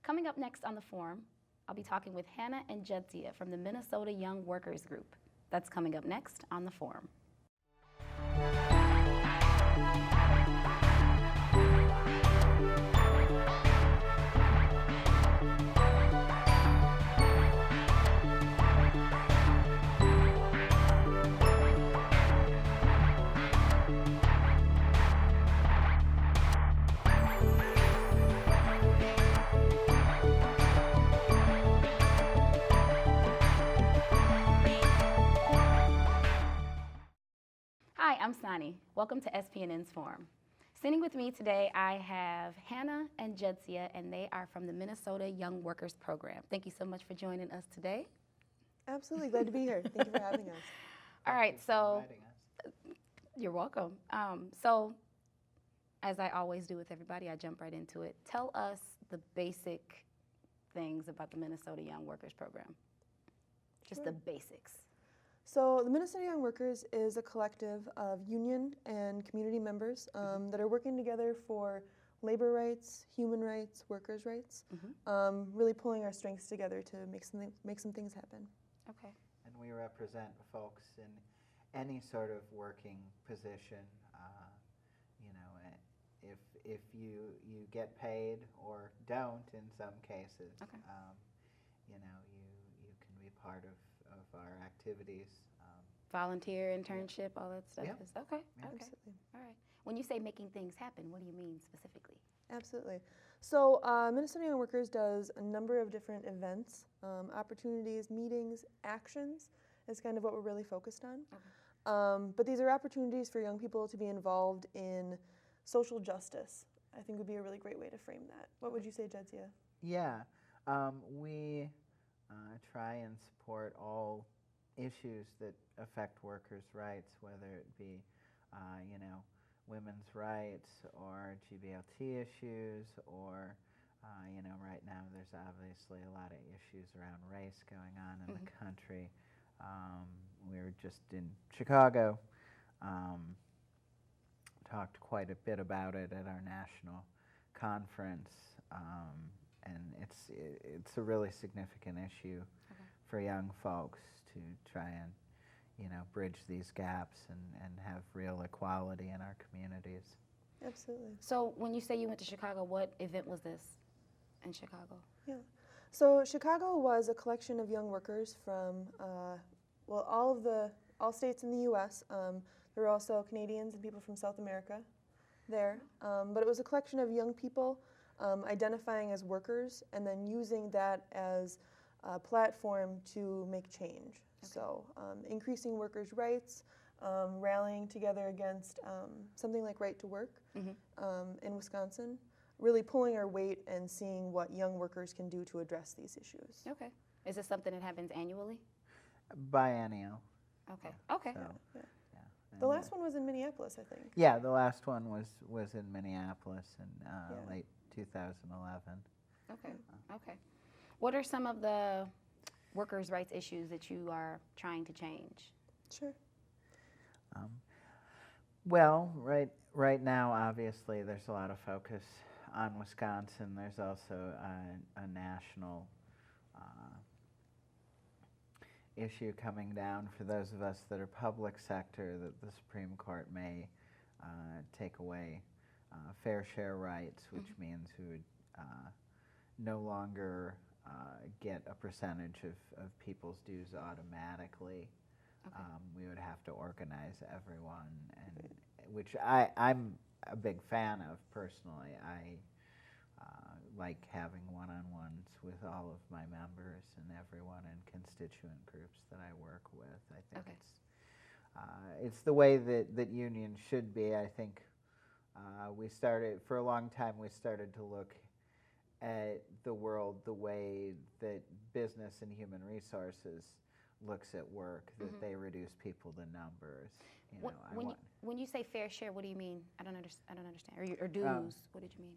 Coming up next on the forum, I'll be talking with Hannah and Jadzia from the Minnesota Young Workers Group. That's coming up next on the forum. Hi, I'm Sanni. Welcome to SPNN's Forum. Sitting with me today, I have Hannah and Jadzia, and they are from the Minnesota Young Workers Program. Thank you so much for joining us today. Absolutely, glad to be here. Thank you for having us. All right, so you're welcome. So, as I always do with everybody, I jump right into it. Tell us the basic things about the Minnesota Young Workers Program. Just the basics. So the Minnesota Young Workers is a collective of union and community members that are working together for labor rights, human rights, workers' rights, really pulling our strengths together to make some things happen. Okay. And we represent folks in any sort of working position. You know, if you get paid or don't in some cases, Okay. You know, you can be part of our activities. Volunteer, internship, all that stuff. Is okay. Yeah. Okay. Absolutely. All right. When you say making things happen, what do you mean specifically? Absolutely. So Minnesota Young Workers does a number of different events, opportunities, meetings, actions is kind of what we're really focused on. Okay. But these are opportunities for young people to be involved in social justice, I think would be a really great way to frame that. What would you say, Jadzia? Yeah, we try and support all issues that affect workers' rights, whether it be, you know, women's rights or GBLT issues, or, you know, right now there's obviously a lot of issues around race going on in the country. We were just in Chicago, talked quite a bit about it at our national conference, and it's a really significant issue for young folks to try and, you know, bridge these gaps and have real equality in our communities. Absolutely. So when you say you went to Chicago, what event was this in Chicago? Yeah. So Chicago was a collection of young workers from, well, all states in the U.S. There were also Canadians and people from South America there. But it was a collection of young people identifying as workers and then using that as a platform to make change. Okay. So increasing workers' rights, rallying together against something like right to work in Wisconsin, really pulling our weight and seeing what young workers can do to address these issues. Okay. Is this something that happens annually? Biennial. Okay. Okay. So, Yeah. yeah. The And, last one was in Minneapolis, I think. Yeah, the last one was in Minneapolis in late 2011. Okay. Okay. What are some of the workers' rights issues that you are trying to change? Sure. Well, right now, obviously, there's a lot of focus on Wisconsin. There's also a national issue coming down for those of us that are public sector, that the Supreme Court may take away fair share rights, which means we would no longer get a percentage of people's dues automatically. Okay. We would have to organize everyone, and which I'm a big fan of personally. I like having one-on-ones with all of my members and everyone in constituent groups that I work with. I think it's the way that unions should be. I think we started, for a long time, we started to look at the world the way that business and human resources looks at work, that they reduce people to numbers. You know, when you say fair share, what do you mean? I don't understand. Or dues, what did you mean?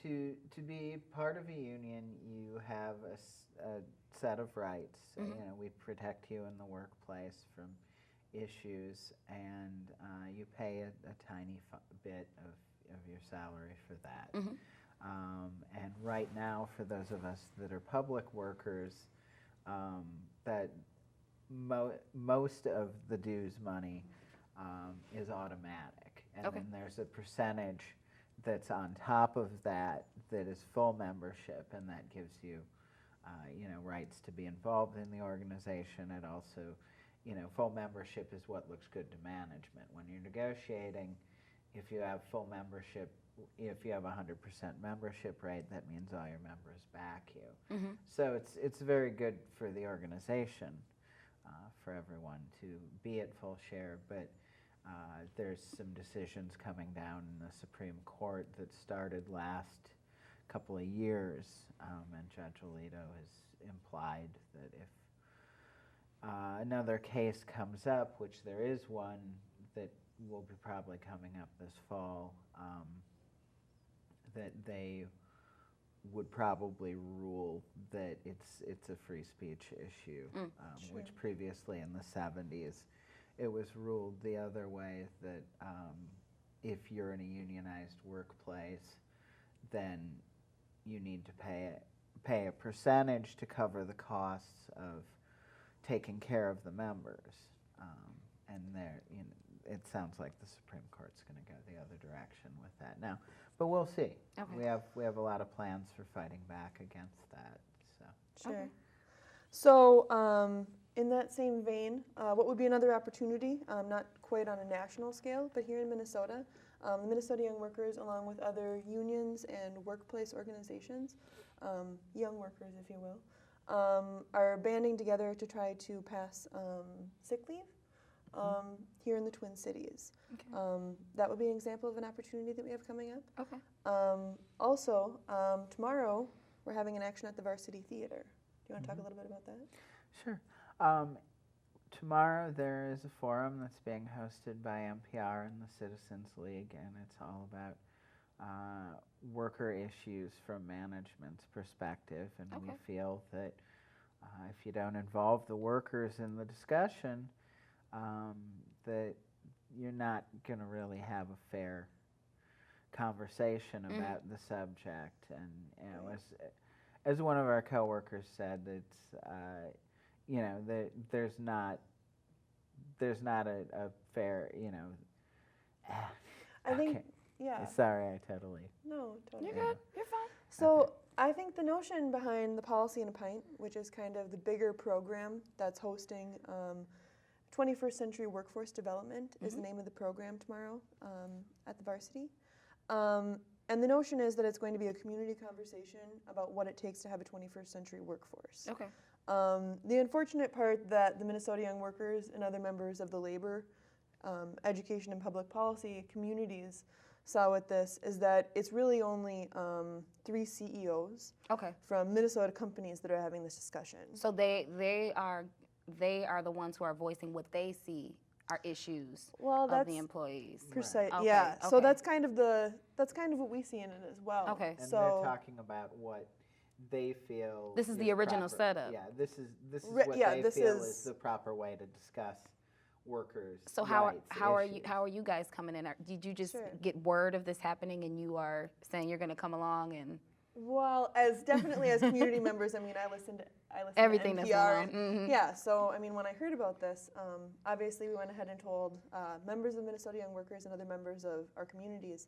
To be part of a union, you have a set of rights. You know, we protect you in the workplace from issues, and you pay a tiny bit of your salary for that. And right now, for those of us that are public workers, that most of the dues money is automatic. And Okay. then there's a percentage that's on top of that that is full membership, and that gives you, rights to be involved in the organization. It also, full membership is what looks good to management. When you're negotiating, if you have full membership, if you have 100% membership rate, that means all your members back you. Mm-hmm. So it's very good for the organization, for everyone to be at full share, but there's some decisions coming down in the Supreme Court that started last couple of years, and Judge Alito has implied that if another case comes up, which there is one that will be probably coming up this fall, that they would probably rule that it's a free speech issue, Sure. which previously in the 70s it was ruled the other way, that if you're in a unionized workplace, then you need to pay a percentage to cover the costs of taking care of the members, and it sounds like the Supreme Court's going to go the other direction with that now, but we'll see. Okay. We have a lot of plans for fighting back against that. So Sure. So, in that same vein, what would be another opportunity, not quite on a national scale, but here in Minnesota, the Minnesota Young Workers, along with other unions and workplace organizations, young workers, if you will, are banding together to try to pass sick leave here in the Twin Cities. Okay. That would be an example of an opportunity that we have coming up. Okay. Also, tomorrow we're having an action at the Varsity Theater. Do you want to talk a little bit about that? Sure. Tomorrow there is a forum that's being hosted by NPR and the Citizens League, and it's all about worker issues from management's perspective. And we Okay. feel that if you don't involve the workers in the discussion, that you're not going to really have a fair conversation about the subject. And as one of our coworkers said, it's there's not a fair, I think, okay. yeah. Sorry, I totally. No, totally. You're good. You're fine. So Okay. I think the notion behind the Policy in a Pint, which is kind of the bigger program that's hosting 21st Century Workforce Development, is the name of the program tomorrow at the Varsity. And the notion is that it's going to be a community conversation about what it takes to have a 21st century workforce. Okay. The unfortunate part that the Minnesota Young Workers and other members of the labor, education, and public policy communities saw with this is that it's really only 3 CEOs Okay. from Minnesota companies that are having this discussion. So they are the ones who are voicing what they see are issues Well, of that's the employees. precise. Okay, Yeah. So okay. that's kind of what we see in it as well. Okay. And So they're talking about what they feel. This is the is original proper. setup. Yeah, this is what Yeah, they this feel is- is the proper way to discuss workers' So rights how are issues. you guys coming in? Did you just Sure. get word of this happening and you are saying you're going to come along and Well, as definitely as community members, I mean, I listened everything to that's NPR. going on? Mhm. Yeah, so I mean, when I heard about this, obviously we went ahead and told members of Minnesota Young Workers and other members of our communities.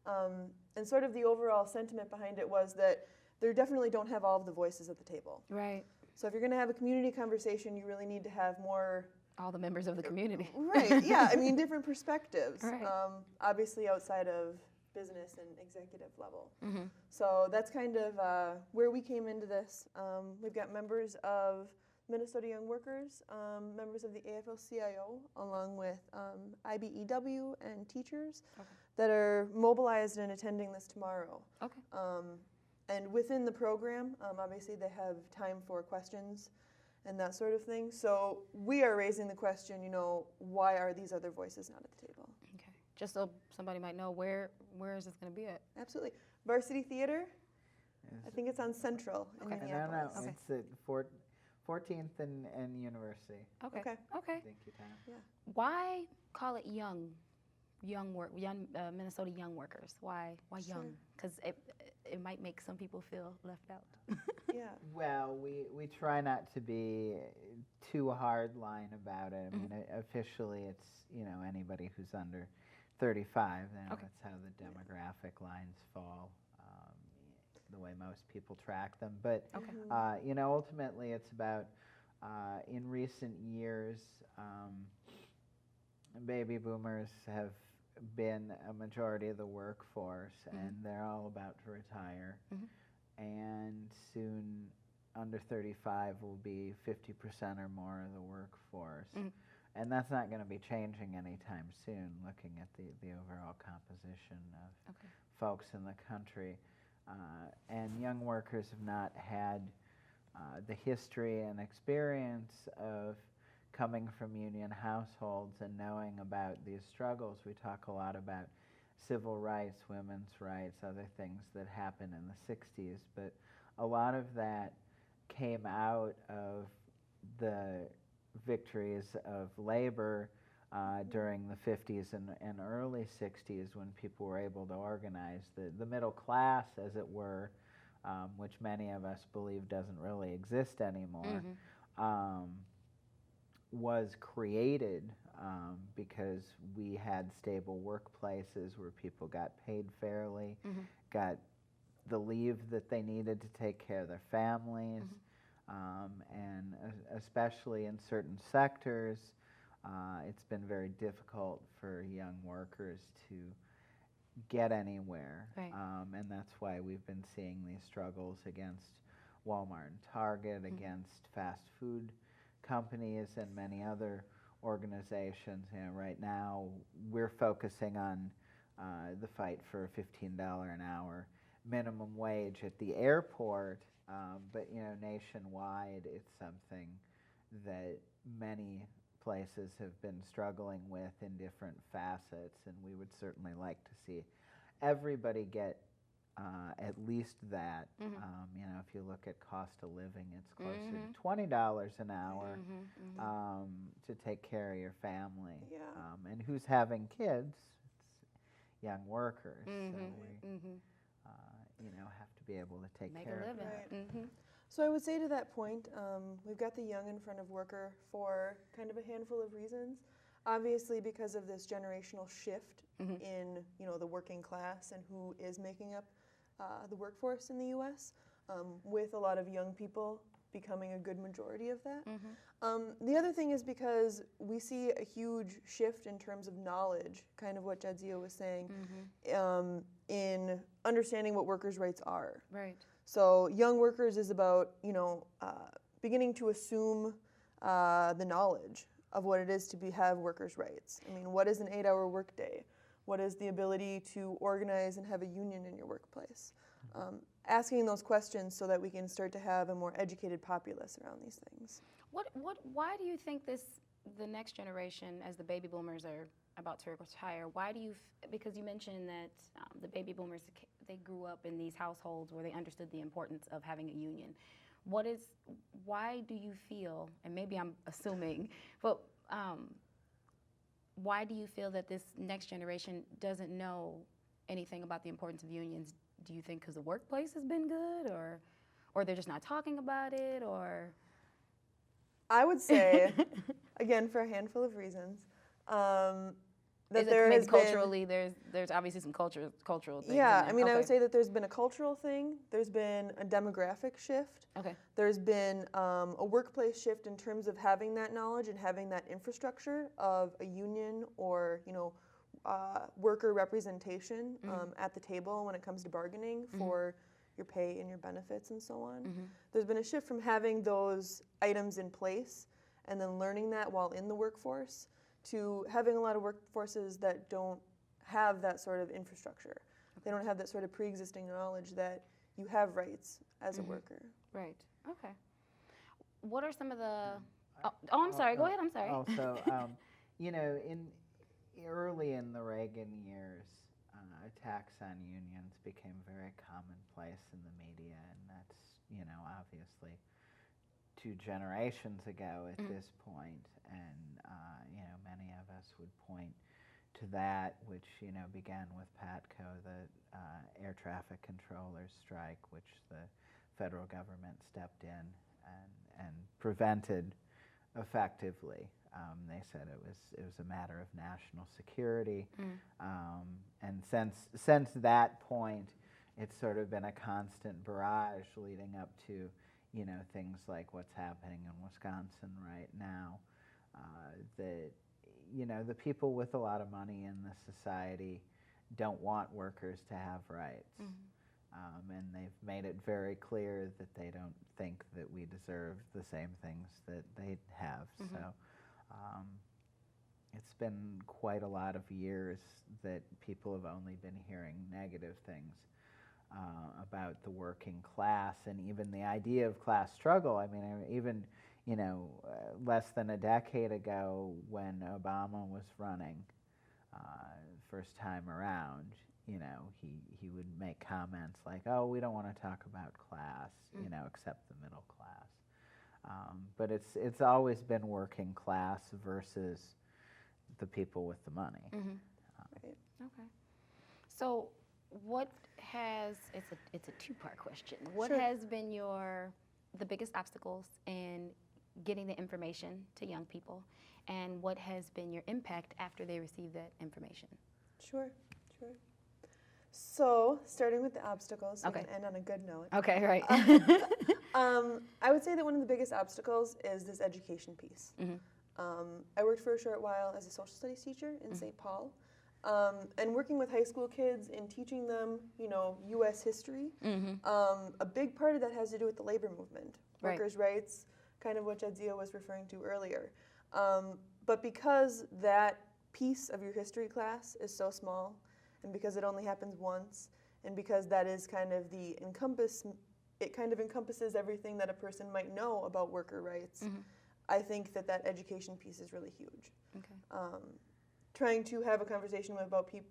And sort of the overall sentiment behind it was that they definitely don't have all of the voices at the table. Right. So if you're going to have a community conversation, you really need to have more. All the members of the community. Right, yeah, I mean, different perspectives. Right. Obviously outside of business and executive level. Mm-hmm. So that's kind of where we came into this. We've got members of Minnesota Young Workers, members of the AFL-CIO, along with IBEW and teachers that are mobilized and attending this tomorrow. Okay. And within the program, obviously they have time for questions and that sort of thing. So we are raising the question, why are these other voices not at the table? Okay. Just so somebody might know, where is this going to be at? Absolutely. Varsity Theater, Is- I think it's on Central in Okay. No, Minneapolis. Okay. it's at 14th and University. Okay. Okay. Okay. Thank you, Tom. Why call it young Minnesota young workers? Why Sure. young? Because it might make some people feel left out. Yeah. Well, we try not to be too hard line about it. I mean, officially, it's anybody who's under 35. Okay. That's how the demographic lines fall, the way most people track them. But Okay. ultimately, it's about in recent years, baby boomers have been a majority of the workforce, and they're all about to retire. And soon, under 35 will be 50% or more of the workforce. And that's not going to be changing anytime soon, looking at the overall composition of folks in the country. And young workers have not had the history and experience of coming from union households and knowing about these struggles. We talk a lot about civil rights, women's rights, other things that happened in the 60s, but a lot of that came out of the victories of labor during the 50s and early 60s, when people were able to organize. The middle class, as it were, which many of us believe doesn't really exist anymore, was created because we had stable workplaces where people got paid fairly, got the leave that they needed to take care of their families, and especially in certain sectors, it's been very difficult for young workers to get anywhere. Right. And that's why we've been seeing these struggles against Walmart and Target, against fast food companies and many other organizations. Right now we're focusing on the fight for a $15 an hour minimum wage at the airport, but nationwide it's something that many places have been struggling with in different facets, and we would certainly like to see everybody get at least that. If you look at cost of living, it's closer to $20 an hour to take care of your family. Yeah. And who's having kids? It's young workers. So we, have to be able to take Make care a of living. that. So I would say to that point, we've got the young in front of worker for kind of a handful of reasons. Obviously, because of this generational shift in the working class and who is making up the workforce in the U.S., with a lot of young people becoming a good majority of that. The other thing is because we see a huge shift in terms of knowledge, kind of what Jadzia was saying, in understanding what workers' rights are. Right. So young workers is about, beginning to assume the knowledge of what it is to have workers' rights. I mean, what is an 8-hour workday? What is the ability to organize and have a union in your workplace? Asking those questions so that we can start to have a more educated populace around these things. Why do you think the next generation, as the baby boomers are about to retire, because you mentioned that the baby boomers, they grew up in these households where they understood the importance of having a union. Why do you feel, and maybe I'm assuming, but why do you feel that this next generation doesn't know anything about the importance of unions? Do you think because the workplace has been good, or they're just not talking about it, or? I would say, again, for a handful of reasons, that Is it there maybe has culturally, there's obviously some cultural things. Yeah, in there. I mean, I would Okay. say that there's been a cultural thing. There's been a demographic shift. Okay. There's been a workplace shift in terms of having that knowledge and having that infrastructure of a union or worker representation at the table when it comes to bargaining for your pay and your benefits and so on. There's been a shift from having those items in place and then learning that while in the workforce to having a lot of workforces that don't have that sort of infrastructure. They don't have that sort of pre-existing knowledge that you have rights as a worker. Right. Okay. What are some of the? Oh, I'm sorry. Go ahead. I'm sorry. Also, early in the Reagan years, attacks on unions became very commonplace in the media, and that's obviously 2 generations ago at this point, and many of us would point to that, which began with PATCO, the air traffic controllers strike, which the federal government stepped in and prevented effectively. They said it was a matter of national security, and since that point, it's sort of been a constant barrage leading up to things like what's happening in Wisconsin right now. The people with a lot of money in the society don't want workers to have rights. And they've made it very clear that they don't think that we deserve the same things that they have. So it's been quite a lot of years that people have only been hearing negative things about the working class, and even the idea of class struggle. I mean, even less than a decade ago, when Obama was running first time around, he would make comments like, "Oh, we don't want to talk about class, except the middle class." But it's always been working class versus the people with the money. Right. Okay. So, what has it's a two-part question. What Sure. has been the biggest obstacles in getting the information to young people, and what has been your impact after they receive that information? Sure. So, starting with the obstacles, so Okay. we can end on a good note. Okay, right. I would say that one of the biggest obstacles is this education piece. I worked for a short while as a social studies teacher in St. Paul, and working with high school kids and teaching them, U.S. history. A big part of that has to do with the labor movement, Right. workers' rights, kind of what Jadzia was referring to earlier. But because that piece of your history class is so small, and because it only happens once, and because that is kind of it kind of encompasses everything that a person might know about worker rights, I think that education piece is really huge. Okay. Trying to have a conversation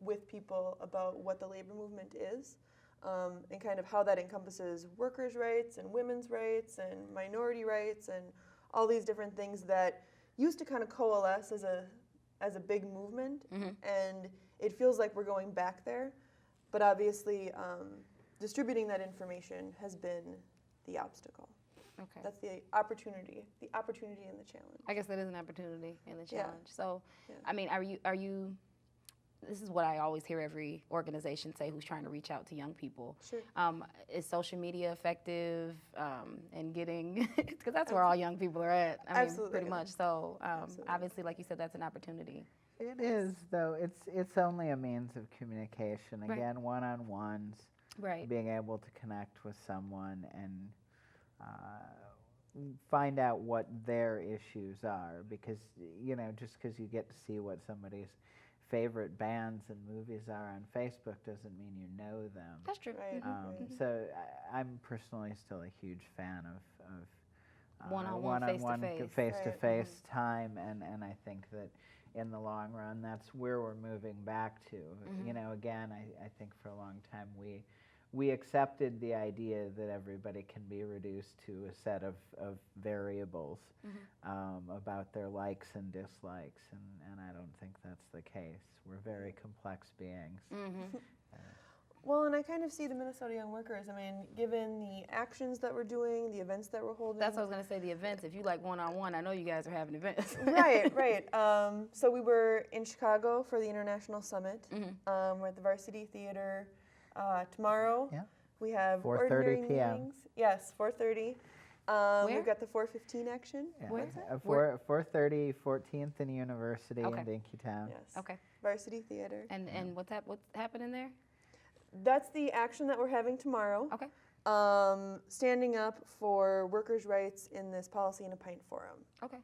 with people about what the labor movement is, and kind of how that encompasses workers' rights and women's rights and minority rights and all these different things that used to kind of coalesce as a big movement, and it feels like we're going back there, but obviously distributing that information has been the obstacle. Okay. That's the opportunity and the challenge. I guess that is an opportunity and the Yeah. challenge. So, Yeah. I mean, are you? This is what I always hear every organization say who's trying to reach out to young people. Sure. Is social media effective in getting? Because that's where all young people are at. I mean, Absolutely. pretty much. So, Absolutely. obviously, like you said, that's an opportunity. It is, though. It's only a means of communication. Right. Again, one-on-ones, Right. being able to connect with someone and find out what their issues are, because just because you get to see what somebody's favorite bands and movies are on Facebook doesn't mean you know them. That's true. Right. So I'm personally still a huge fan of One-on-one, face-to-face. face-to-face time, and I think that in the long run, that's where we're moving back to. Again, I think for a long time we accepted the idea that everybody can be reduced to a set of variables about their likes and dislikes, and I don't think that's the case. We're very complex beings. Well, and I kind of see the Minnesota Young Workers, I mean, given the actions that we're doing, the events that we're holding. That's what I was gonna say. The events. If you like one-on-one, I know you guys are having events. Right. So we were in Chicago for the International Summit. We're at the Varsity Theater tomorrow. Yeah. We have 4:30 ordinary p.m. meetings. Yes, 4:30. Where? We've got the 4:15 action. Yeah. Where's that? 4:30, 14th and University Okay. in Dinkytown. Yes. Okay. Varsity Theater. And what's happening there? That's the action that we're having tomorrow. Okay. Standing up for workers' rights in this Policy in a Pint forum. Okay.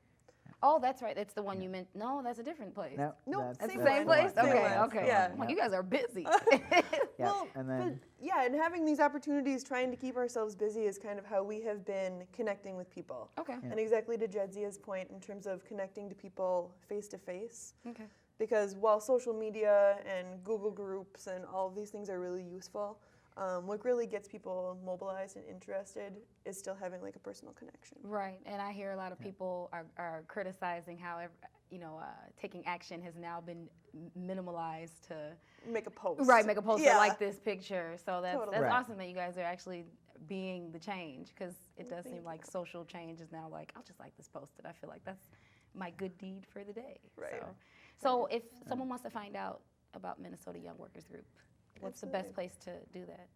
Oh, that's right. That's the one you meant. No, that's a different place. No, Nope, That's same the one. same place? Same Okay, one. okay. Yeah. I'm like, you guys are busy. Yeah, Well, and then and having these opportunities, trying to keep ourselves busy is kind of how we have been connecting with people. Okay. And exactly to Jadzia's point in terms of connecting to people face to face. Okay. Because while social media and Google groups and all of these things are really useful, What really gets people mobilized and interested is still having like a personal connection. Right, and I hear a lot of people are criticizing how taking action has now been minimalized to Make a post. right, make a post Yeah. like this picture. So that's Totally. Right. awesome that you guys are actually being the change, because it does Thank seem like social change is now like, I'll just like this post, and I feel like that's my good deed for the day. Right. So if someone wants to find out about Minnesota Young Workers Group, what's the best Absolutely. place to do that?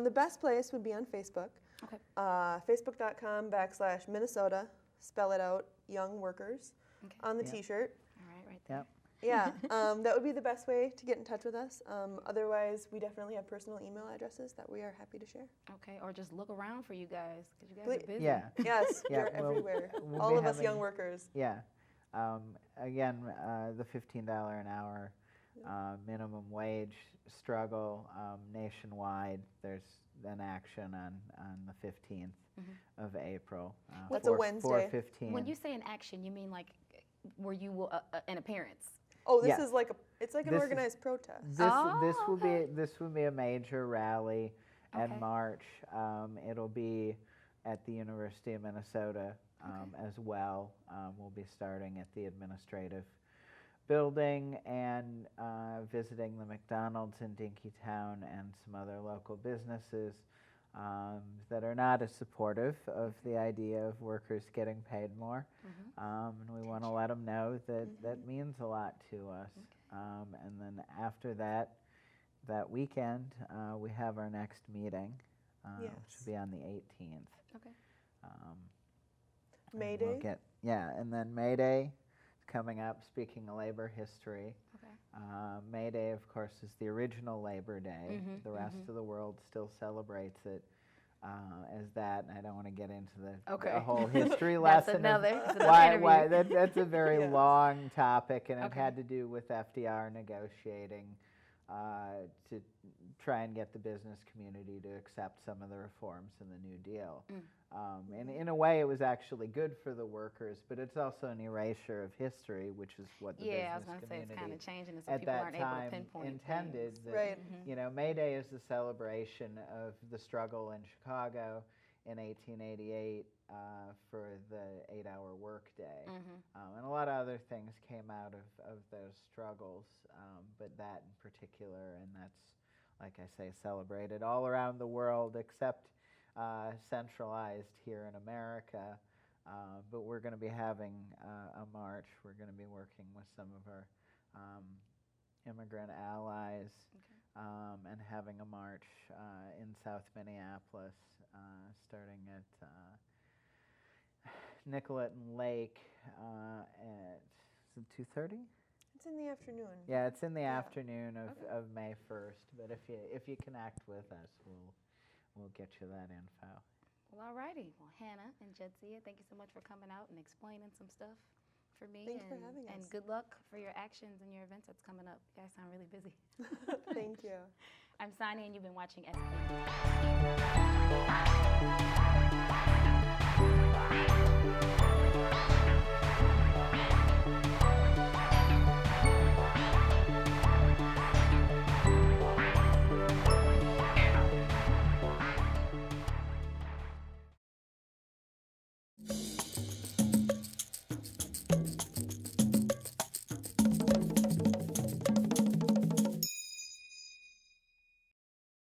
The best place would be on Facebook. Okay. Facebook.com/Minnesota, spell it out, Young Workers, Okay. on the Yep. T-shirt. All right, right there. Yep. Yeah, that would be the best way to get in touch with us. Otherwise, we definitely have personal email addresses that we are happy to share. Okay, or just look around for you guys, because you guys Please- are busy. Yeah. Yes, Yeah, we're everywhere. we'll All be of us young having- workers. Yeah. Again, the $15 an hour minimum wage struggle nationwide. There's an action on the 15th of April. That's a Wednesday. 4:15. When you say an action, you mean like where you will an appearance? Oh, this Yeah. is like it's like an This is- organized protest. This Oh, will okay. be a major rally Okay. in March. It'll be at the University of Minnesota as well. We'll be starting at the administrative building and visiting the McDonald's in Dinkytown and some other local businesses that are not as supportive of the idea of workers getting paid more. And we want to let them know that that means a lot to us. And then after that weekend, we have our next meeting, which Yes. will be on the 18th. Okay. May And we'll Day. and then May Day is coming up, speaking of labor history. Okay. May Day, of course, is the original Labor Day. Mhm, The rest of the world still celebrates it as that, and I don't want to get into the Okay. whole history That's lesson. another Why interview. that's a very Yes. long topic, and it Okay. had to do with FDR negotiating to try and get the business community to accept some of the reforms in the New Deal. And in a way, it was actually good for the workers, but it's also an erasure of history, which is what the Yeah, I was business going to say it's community kind of changing it so at people that aren't able to time pinpoint intended. things. That, Right. You know, May Day is the celebration of the struggle in Chicago in 1888 for the 8-hour workday. And a lot of other things came out of those struggles, but that in particular, and that's, like I say, celebrated all around the world except centralized here in America. But we're going to be having a march. We're going to be working with some of our immigrant allies and having a march in South Minneapolis, starting at Nicollet and Lake at 2:30. It's in the afternoon. Yeah, it's in the Yeah. afternoon Okay. of May 1st. But if you connect with us, we'll get you that info. Well, all righty. Well, Hannah and Jadzia, thank you so much for coming out and explaining some stuff for me. Thanks for having And us. good luck for your actions and your events that's coming up. You guys sound really busy. Thank you. I'm Sanni, and you've been watching SPNN.